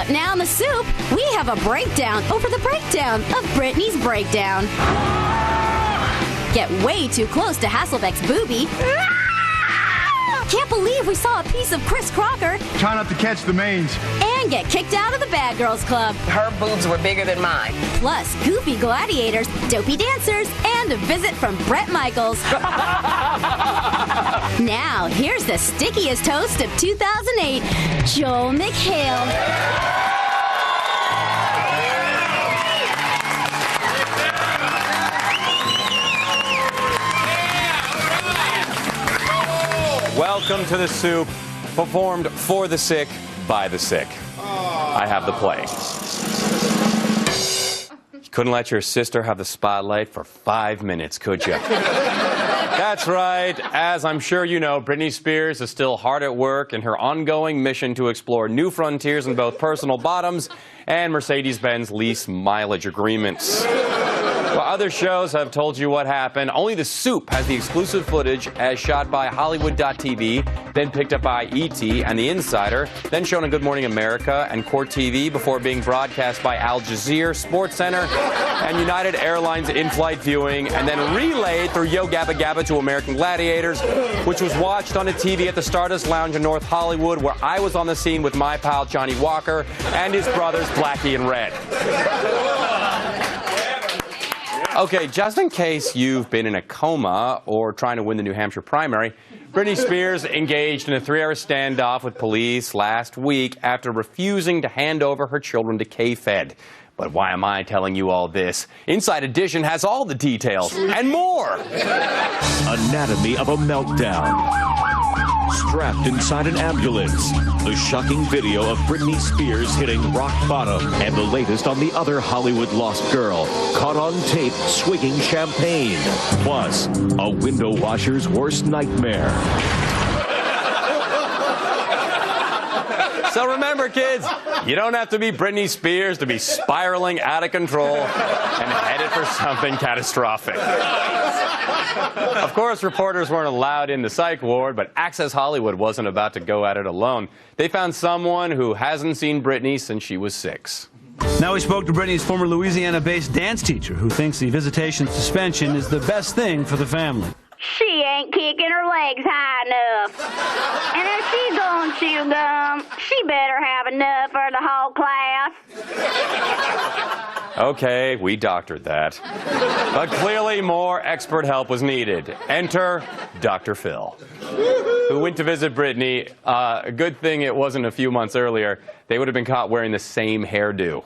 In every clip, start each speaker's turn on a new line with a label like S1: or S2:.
S1: Now in the soup, we have a breakdown over the breakdown of Britney's breakdown. Get way too close to Hasselbeck's boobie. Can't believe we saw a piece of Chris Crocker.
S2: Try not to catch the mange.
S1: And get kicked out of the Bad Girls Club.
S3: Her boobs were bigger than mine.
S1: Plus, goofy gladiators, dopey dancers, and a visit from Bret Michaels. Now, here's the stickiest host of 2008, Joel McHale.
S4: Welcome to the soup, performed for the sick, by the sick. I have the play. You couldn't let your sister have the spotlight for 5 minutes, could you? That's right. As I'm sure you know, Britney Spears is still hard at work in her ongoing mission to explore new frontiers in both personal bottoms and Mercedes-Benz lease mileage agreements. While other shows have told you what happened, only The Soup has the exclusive footage as shot by Hollywood.tv, then picked up by E.T. and The Insider, then shown on Good Morning America and Court TV before being broadcast by Al Jazeera, SportsCenter, and United Airlines in-flight viewing, and then relayed through Yo Gabba Gabba to American Gladiators, which was watched on a TV at the Stardust Lounge in North Hollywood, where I was on the scene with my pal Johnny Walker and his brothers Blackie and Red. Okay, just in case you've been in a coma or trying to win the New Hampshire primary, Britney Spears engaged in a 3-hour standoff with police last week after refusing to hand over her children to K-Fed. But why am I telling you all this? Inside Edition has all the details and more.
S5: Anatomy of a meltdown. Strapped inside an ambulance, the shocking video of Britney Spears hitting rock bottom, and the latest on the other Hollywood lost girl, caught on tape swigging champagne. Plus, a window washer's worst nightmare.
S4: So remember, kids, you don't have to be Britney Spears to be spiraling out of control and headed for something catastrophic. Of course, reporters weren't allowed in the psych ward, but Access Hollywood wasn't about to go at it alone. They found someone who hasn't seen Britney since she was 6.
S6: Now we spoke to Britney's former Louisiana-based dance teacher, who thinks the visitation suspension is the best thing for the family.
S7: She ain't kicking her legs high enough. And if she's going to chew gum, she better have enough for the whole class.
S4: Okay, we doctored that. But clearly more expert help was needed. Enter Dr. Phil, who went to visit Britney. A good thing it wasn't a few months earlier. They would have been caught wearing the same hairdo.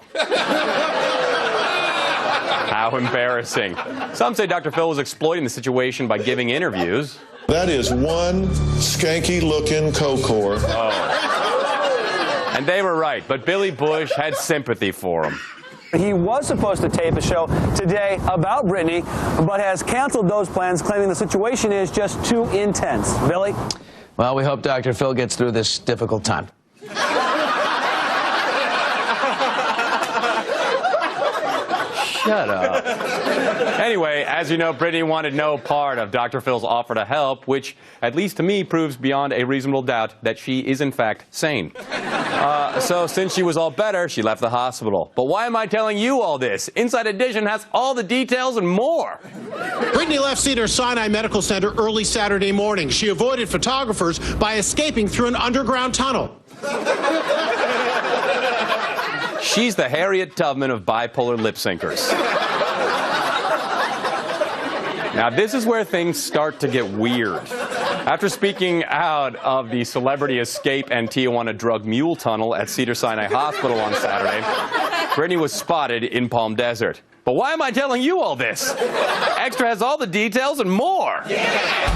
S4: How embarrassing. Some say Dr. Phil was exploiting the situation by giving interviews.
S8: That is one skanky-looking Cocor.
S4: Oh. And they were right, but Billy Bush had sympathy for him.
S9: He was supposed to tape a show today about Britney, but has canceled those plans, claiming the situation is just too intense. Billy?
S10: Well, we hope Dr. Phil gets through this difficult time.
S4: Shut up. Anyway, as you know, Britney wanted no part of Dr. Phil's offer to help, which, at least to me, proves beyond a reasonable doubt that she is, in fact, sane. So since she was all better, she left the hospital. But why am I telling you all this? Inside Edition has all the details and more.
S11: Britney left Cedars-Sinai Medical Center early Saturday morning. She avoided photographers by escaping through an underground tunnel.
S4: She's the Harriet Tubman of bipolar lip syncers. Now, this is where things start to get weird. After speaking out of the celebrity escape and Tijuana drug mule tunnel at Cedars-Sinai Hospital on Saturday, Britney was spotted in Palm Desert. But why am I telling you all this? Extra has all the details and more.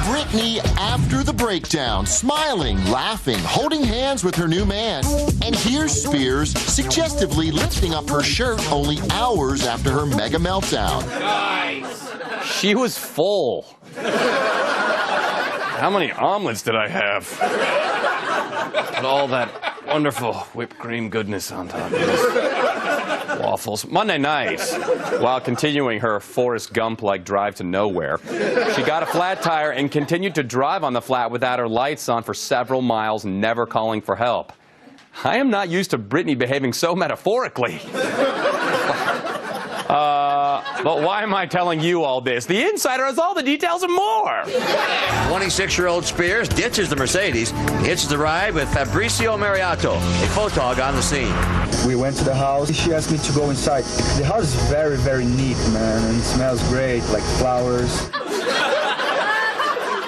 S12: Britney after the breakdown, smiling, laughing, holding hands with her new man. And here's Spears suggestively lifting up her shirt only hours after her mega meltdown.
S4: Nice. She was full. How many omelets did I have? Put all that wonderful whipped cream goodness on top of this. Waffles. Monday night, while continuing her Forrest Gump-like drive to nowhere, she got a flat tire and continued to drive on the flat without her lights on for several miles, never calling for help. I am not used to Britney behaving so metaphorically. But why am I telling you all this? The Insider has all the details and more.
S2: 26-year-old Spears ditches the Mercedes, hitches the ride with Fabricio Mariotto, a photog on the scene.
S13: We went to the house. She asked me to go inside. The house is very, very neat, man, and it smells great, like flowers.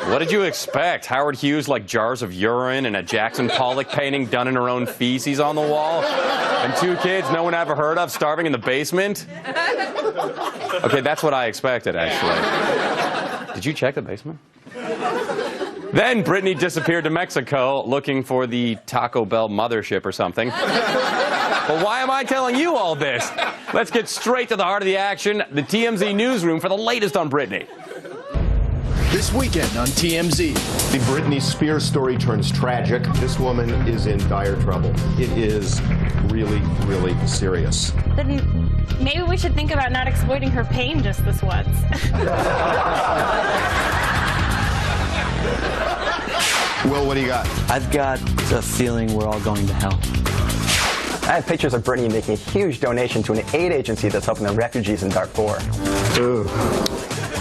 S4: What did you expect? Howard Hughes like jars of urine and a Jackson Pollock painting done in her own feces on the wall? And 2 kids no one ever heard of starving in the basement? Okay, that's what I expected, actually. Did you check the basement? Then Britney disappeared to Mexico looking for the Taco Bell mothership or something. But why am I telling you all this? Let's get straight to the heart of the action, the TMZ newsroom for the latest on Britney.
S14: This weekend on TMZ.
S15: The Britney Spears story turns tragic. This woman is in dire trouble. It is really, really serious.
S16: Then maybe we should think about not exploiting her pain just this once.
S15: Will, what do you got?
S17: I've got a feeling we're all going to hell.
S18: I have pictures of Britney making a huge donation to an aid agency that's helping the refugees in Darfur.
S17: Ooh.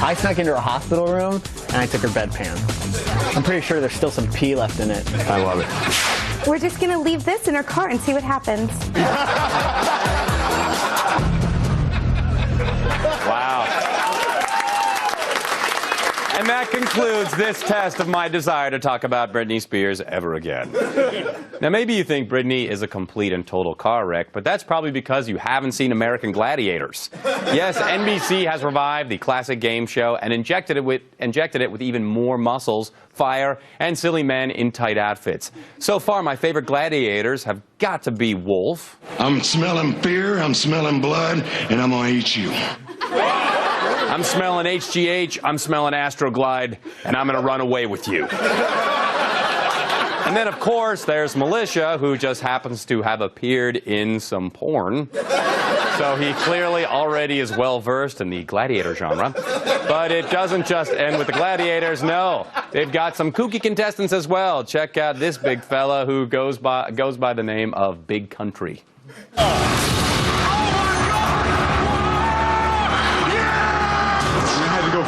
S17: I snuck into her hospital room and I took her bedpan. I'm pretty sure there's still some pee left in it.
S15: I love it.
S19: We're just going to leave this in her car and see what happens.
S4: Wow. And that concludes this test of my desire to talk about Britney Spears ever again. Now, maybe you think Britney is a complete and total car wreck, but that's probably because you haven't seen American Gladiators. Yes, NBC has revived the classic game show and injected it with even more muscles, fire, and silly men in tight outfits. So far, my favorite gladiators have got to be Wolf.
S20: I'm smelling fear, I'm smelling blood, and I'm gonna eat you.
S4: I'm smelling HGH, I'm smelling Astroglide, and I'm going to run away with you. And then, of course, there's Militia, who just happens to have appeared in some porn. So he clearly already is well-versed in the gladiator genre. But it doesn't just end with the gladiators, no. They've got some kooky contestants as well. Check out this big fella who goes by the name of Big Country.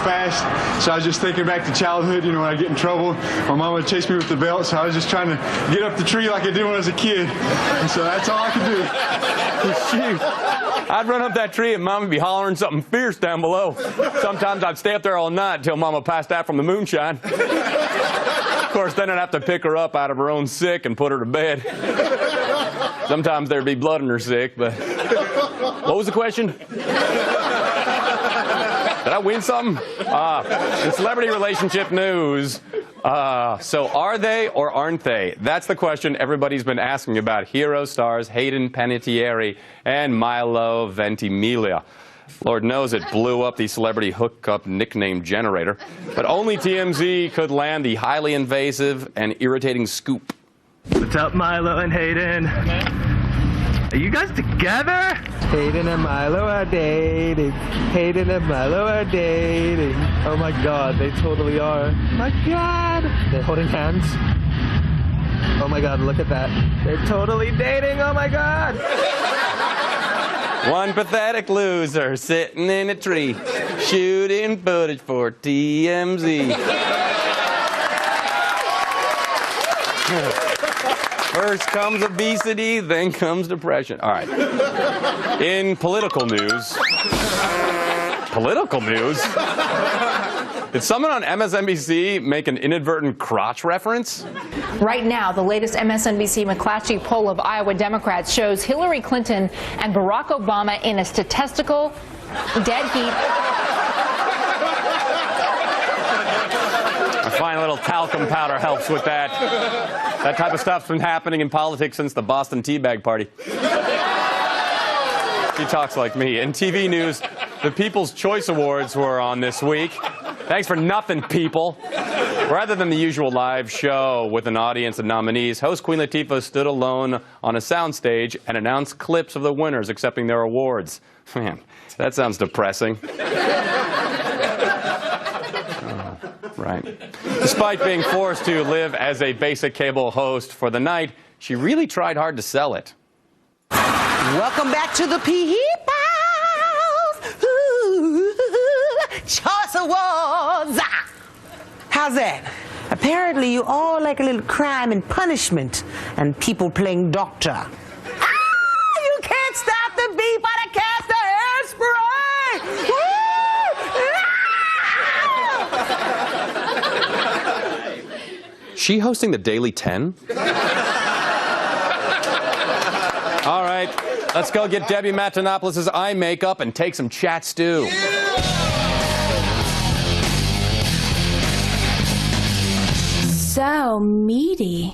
S21: Fast, so I was just thinking back to childhood, you know, when I get in trouble, my mom would chase me with the belt, so I was just trying to get up the tree like I did when I was a kid, and so that's all I could do.
S4: Shoot. I'd run up that tree and Mom would be hollering something fierce down below. Sometimes I'd stay up there all night until Mama passed out from the moonshine. Of course, then I'd have to pick her up out of her own sick and put her to bed. Sometimes there'd be blood in her sick, but... What was the question? Did I win something? In celebrity relationship news, so are they or aren't they? That's the question everybody's been asking about Hero stars Hayden Panettiere and Milo Ventimiglia. Lord knows it blew up the celebrity hookup nickname generator. But only TMZ could land the highly invasive and irritating scoop.
S22: What's up, Milo and Hayden? Are you guys together?
S23: Hayden and Milo are dating. Hayden and Milo are dating. Oh my god, they totally are. Oh my god. They're holding hands. Oh my god, look at that. They're totally dating. Oh my god.
S4: One pathetic loser sitting in a tree, shooting footage for TMZ. First comes obesity, then comes depression. All right. In political news. Political news? Did someone on MSNBC make an inadvertent crotch reference?
S24: Right now, the latest MSNBC McClatchy poll of Iowa Democrats shows Hillary Clinton and Barack Obama in a statistical dead heat.
S4: I find a little talcum powder helps with that. That type of stuff's been happening in politics since the Boston Teabag Party. She talks like me. In TV news, the People's Choice Awards were on this week. Thanks for nothing, people. Rather than the usual live show with an audience of nominees, host Queen Latifah stood alone on a soundstage and announced clips of the winners accepting their awards. Man, that sounds depressing. Right. Despite being forced to live as a basic cable host for the night, she really tried hard to sell it.
S1: Welcome back to the People's Choice Awards. How's that? Apparently you all like a little crime and punishment and people playing doctor. You can't stop the beat but I cast the hairspray.
S4: She hosting the Daily 10? All right, let's go get Debbie Matenopoulos' eye makeup and take some chat stew.
S3: So meaty.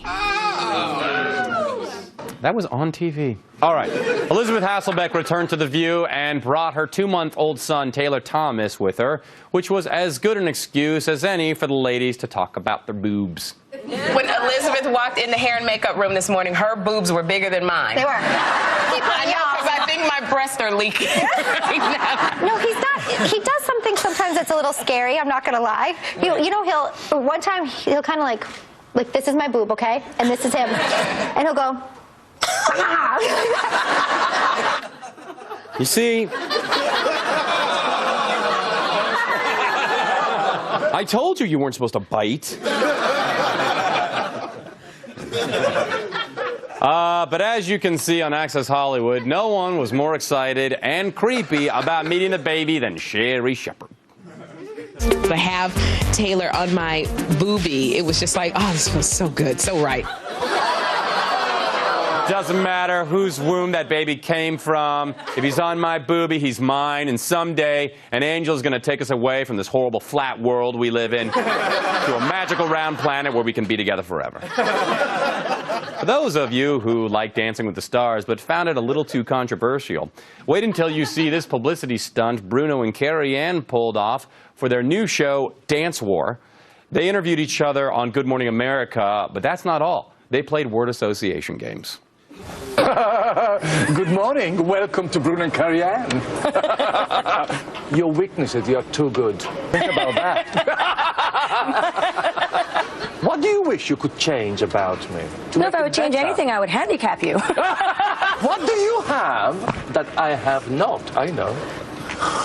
S4: That was on TV. All right, Elizabeth Hasselbeck returned to The View and brought her 2-month-old son, Taylor Thomas, with her, which was as good an excuse as any for the ladies to talk about their boobs.
S5: When Elizabeth walked in the hair and makeup room this morning, her boobs were bigger than mine.
S3: They were.
S5: I know, because I think my breasts are leaking right now.
S3: No, he's not. He does something sometimes that's a little scary, I'm not going to lie. You know, one time he'll kind of like, this is my boob, okay? And this is him. And he'll go,
S4: You see, I told you weren't supposed to bite. But as you can see on Access Hollywood, no one was more excited and creepy about meeting the baby than Sherry Shepherd.
S5: To have Taylor on my boobie, it was just like, oh, this feels so good, so right.
S4: Doesn't matter whose womb that baby came from. If he's on my boobie, he's mine. And someday, an angel's going to take us away from this horrible flat world we live in to a magical round planet where we can be together forever. For those of you who like Dancing with the Stars but found it a little too controversial, wait until you see this publicity stunt Bruno and Carrie Ann pulled off for their new show, Dance War. They interviewed each other on Good Morning America, but that's not all. They played word association games.
S6: Good morning. Welcome to Bruno and Carrie Ann. Your weaknesses, you're too good. Think about that. What do you wish you could change about me?
S25: No, if I would change anything, I would handicap you.
S6: What do you have that I have not? I know.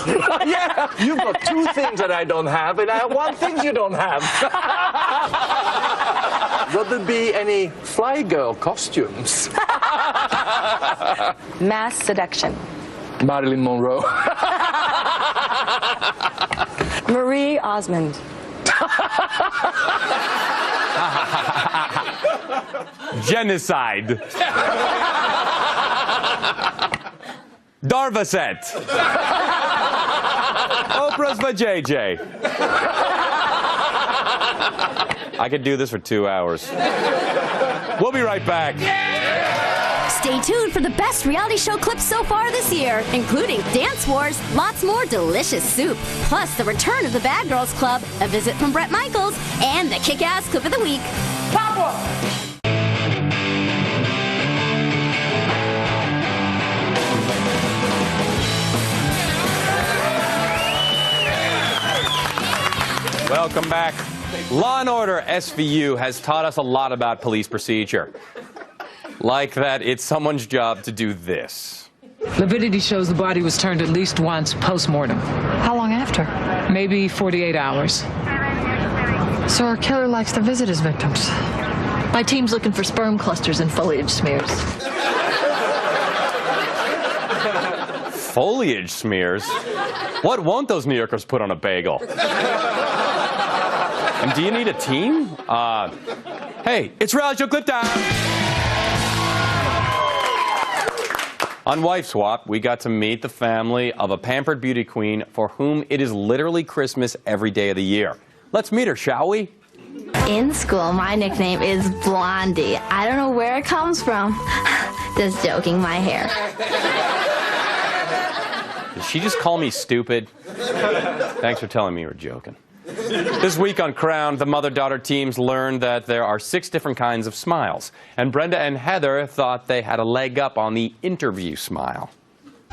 S6: Yeah, you've got 2 things that I don't have, and I have 1 thing you don't have. Will there be any fly girl costumes?
S25: Mass seduction.
S6: Marilyn Monroe.
S25: Marie Osmond.
S4: Genocide. Darvaset. Oprah's vajayjay. I could do this for 2 hours. We'll be right back.
S26: Stay tuned for the best reality show clips so far this year, including Dance Wars, lots more delicious soup, plus the return of the Bad Girls Club, a visit from Bret Michaels, and the kick-ass clip of the week. Pop
S4: Welcome back. Law and Order SVU has taught us a lot about police procedure. Like that it's someone's job to do this.
S27: Lividity shows the body was turned at least once post-mortem.
S28: How long after?
S27: Maybe 48 hours.
S28: So our killer likes to visit his victims.
S29: My team's looking for sperm clusters and foliage smears.
S4: Foliage smears? What won't those New Yorkers put on a bagel? And do you need a team? Hey, it's reality show clip time! On Wife Swap, we got to meet the family of a pampered beauty queen for whom it is literally Christmas every day of the year. Let's meet her, shall we?
S30: In school, my nickname is Blondie. I don't know where it comes from. Just joking, my hair.
S4: Did she just call me stupid? Thanks for telling me you were joking. This week on Crown, the mother-daughter teams learned that there are 6 different kinds of smiles. And Brenda and Heather thought they had a leg up on the interview smile.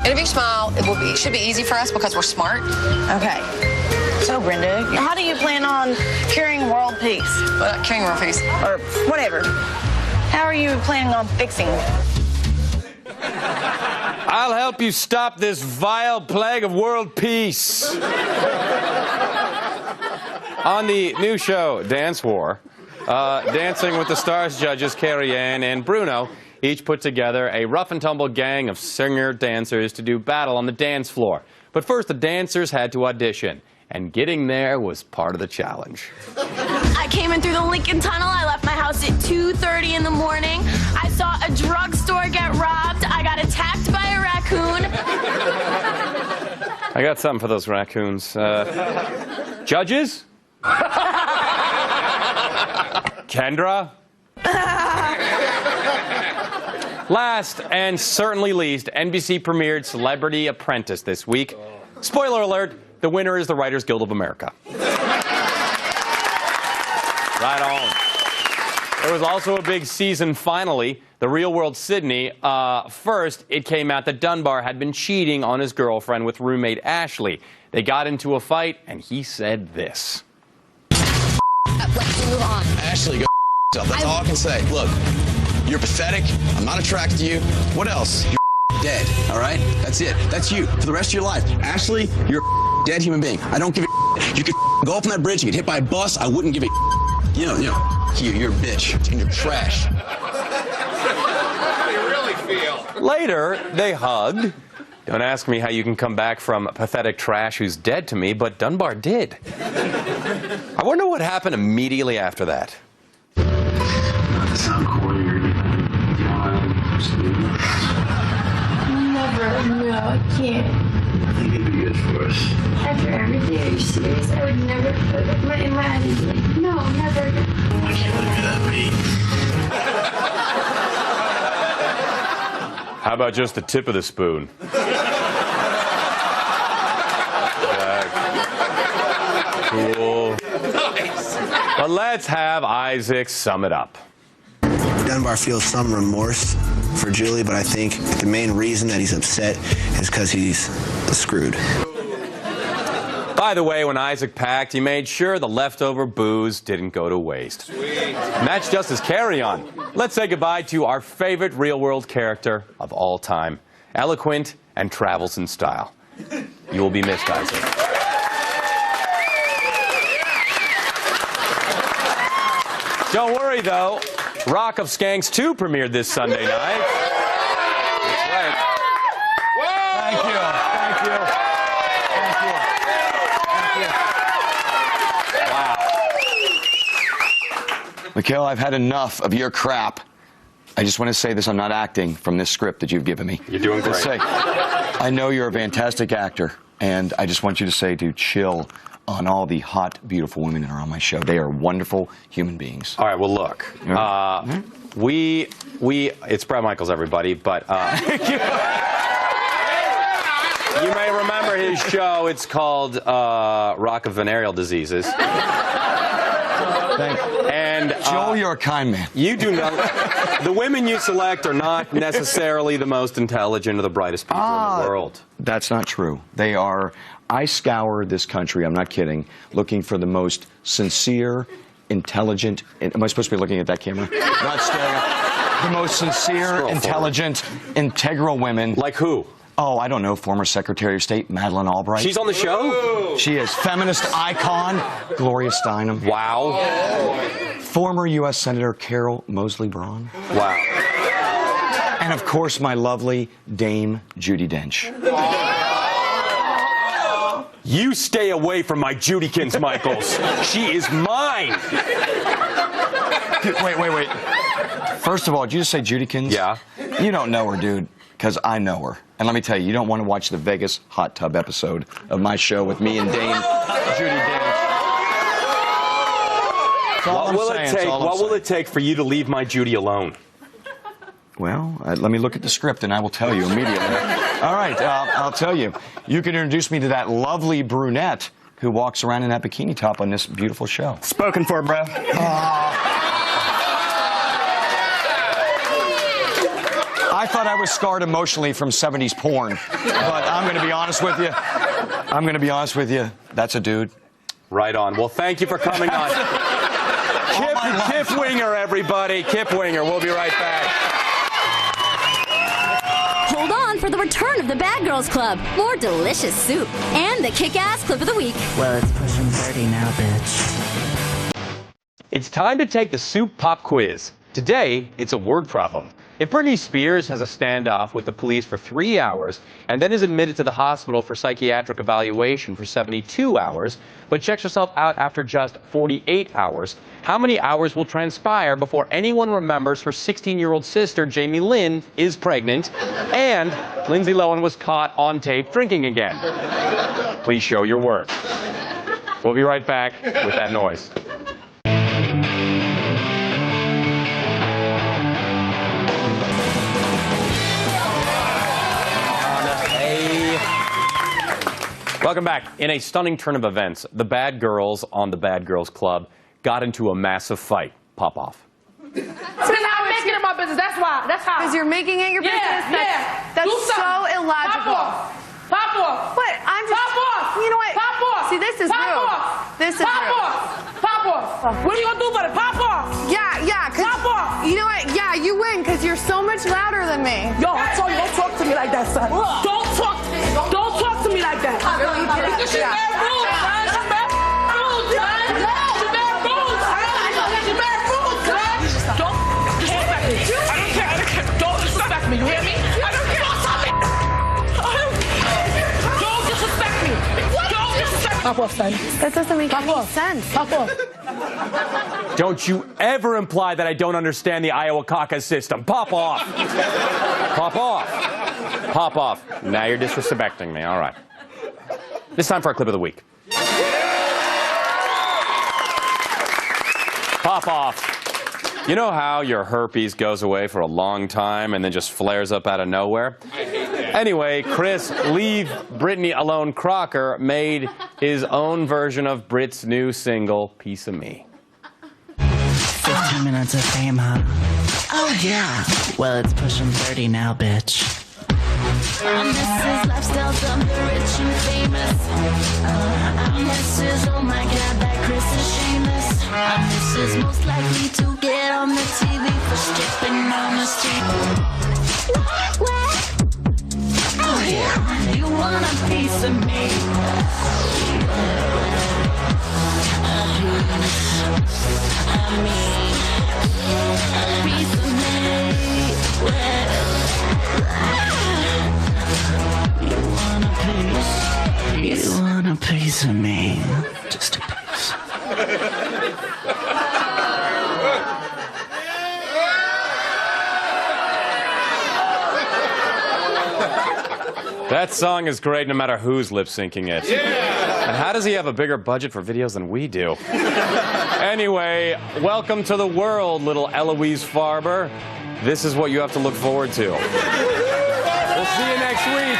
S31: Interview smile, it should be easy for us because we're smart.
S32: Okay. So, Brenda, how do you plan on curing world peace?
S31: Curing world peace.
S32: Or whatever.
S31: How are you planning on fixing it?
S4: I'll help you stop this vile plague of world peace. On the new show, Dance War, Dancing with the Stars judges Carrie Ann and Bruno each put together a rough-and-tumble gang of singer-dancers to do battle on the dance floor. But first, the dancers had to audition, and getting there was part of the challenge.
S2: I came in through the Lincoln Tunnel. I left my house at 2:30 in the morning. I saw a drugstore get robbed. I got attacked by a raccoon.
S4: I got something for those raccoons. Judges? Kendra? Last and certainly least, NBC premiered Celebrity Apprentice this week. Spoiler alert, the winner is the Writers Guild of America. Right on. There was also a big season finale, The Real World Sydney. First, it came out that Dunbar had been cheating on his girlfriend with roommate Ashley. They got into a fight, and he said this.
S7: Let's move on. Ashley, go yourself. That's all I can say. Look, you're pathetic. I'm not attracted to you. What else? You're dead, all right? That's it. That's you for the rest of your life. Ashley, you're a dead human being. I don't give a You could go up on that bridge and get hit by a bus. I wouldn't give a You know, you're a bitch and you're trash.
S4: How do you really feel? Later, they hugged. Don't ask me how you can come back from pathetic trash who's dead to me, but Dunbar did. I wonder what happened immediately after that.
S20: That's not corny or anything.
S2: Never. No, I can't.
S20: I think it'd be good for us.
S2: After everything, are you serious? I would never put in my eyes. No, never.
S20: I can't believe you're that mean.
S4: How about just the tip of the spoon? Cool. Nice. But let's have Isaac sum it up.
S8: Dunbar feels some remorse for Julie, but I think the main reason that he's upset is because he's screwed.
S4: By the way, when Isaac packed, he made sure the leftover booze didn't go to waste. Sweet. And that's just his carry-on. Let's say goodbye to our favorite real-world character of all time. Eloquent and travels in style. You will be missed, Isaac. Don't worry, though. Rock of Skanks 2 premiered this Sunday night. That's right. Thank you. Thank you.
S9: Mikhail, I've had enough of your crap. I just want to say this, I'm not acting from this script that you've given me.
S4: You're doing great.
S9: I know you're a fantastic actor, and I just want you to say to chill on all the hot, beautiful women that are on my show. They are wonderful human beings.
S4: All right, well, look. It's Brett Michaels, everybody, but you may remember his show. It's called Rock of Venereal Diseases. And
S9: Joel, you're a kind man.
S4: You do not. The women you select are not necessarily the most intelligent or the brightest people in the world.
S9: That's not true. They are. I scour this country, I'm not kidding, looking for the most sincere, intelligent, am I supposed to be looking at that camera? Not staring. The most sincere, intelligent, integral women.
S4: Like who?
S9: Oh, I don't know, former Secretary of State Madeleine Albright.
S4: She's on the show?
S9: She is. Feminist icon, Gloria Steinem.
S4: Wow.
S9: Former U.S. Senator Carol Moseley Braun.
S4: Wow.
S9: And, of course, my lovely Dame Judi Dench.
S4: You stay away from my Judykins, Michaels. She is mine.
S9: Wait. First of all, did you just say Judykins?
S4: Yeah.
S9: You don't know her, dude, because I know her. And let me tell you, you don't want to watch the Vegas hot tub episode of my show with me and Dame Judi Dench.
S4: What will it take for you to leave my Judy alone?
S9: Well, let me look at the script and I will tell you immediately. All right, I'll tell you. You can introduce me to that lovely brunette who walks around in that bikini top on this beautiful show.
S22: Spoken for, bro.
S9: I thought I was scarred emotionally from 70s porn, but I'm going to be honest with you. That's a dude.
S4: Right on. Well, thank you for coming on.
S9: All my
S4: Kip Winger, everybody. Kip Winger. We'll be right back.
S26: Hold on for the return of the Bad Girls Club, more delicious soup, and the kick-ass clip of the week.
S10: Well, it's pushing 30 now, bitch.
S4: It's time to take the Soup Pop quiz. Today, it's a word problem. If Britney Spears has a standoff with the police for 3 hours and then is admitted to the hospital for psychiatric evaluation for 72 hours, but checks herself out after just 48 hours, how many hours will transpire before anyone remembers her 16-year-old sister, Jamie Lynn, is pregnant and Lindsay Lohan was caught on tape drinking again? Please show your work. We'll be right back with that noise. Welcome back. In a stunning turn of events, the bad girls on the Bad Girls Club got into a massive fight. Pop off.
S11: Because I'm making it my business. That's why. That's how.
S12: Because you're making it your business? That's so illogical.
S11: Pop off. Pop off.
S12: What? I'm just...
S11: Pop off.
S12: You know what?
S11: Pop off.
S12: See, this is
S11: Pop
S12: rude.
S11: off.
S12: This is
S11: Pop
S12: rude.
S11: off. Pop off. What are you going to do about it? Pop off.
S12: Yeah, because...
S11: Pop off.
S12: You know what? Yeah, you win because you're so much louder than me.
S11: Yo, I told you, don't talk to me like that, son. Don't talk to me like that. Because she's mad rude, son. She's mad rude, son. She's mad rude, son. She's mad rude, son. Don't disrespect me. I don't care. Don't disrespect me. You hear me? I don't care. Don't disrespect me. Don't disrespect me. Pop off, son.
S12: That doesn't make any sense.
S11: Pop off.
S4: Don't you ever imply that I don't understand the Iowa caucus system. Pop off. Pop off. Pop off. Now you're disrespecting me. All right. It's time for our clip of the week. Pop off. You know how your herpes goes away for a long time and then just flares up out of nowhere? Anyway, Chris, leave Britney alone Crocker made his own version of Brit's new single, Piece of Me.
S10: 15 minutes of fame, huh? Oh, yeah. Well, it's pushing 30 now, bitch.
S30: This is lifestyles of the rich and famous. This is, oh my god, that Chris is shameless. This is most likely to get on the TV for stripping on the street. What? Oh yeah, you want a piece of me? A piece of me.
S10: You want a piece of me? Just a piece.
S4: That song is great no matter who's lip-syncing it. Yeah. And how does he have a bigger budget for videos than we do? Anyway, welcome to the world, little Eloise Farber. This is what you have to look forward to. We'll see you next week.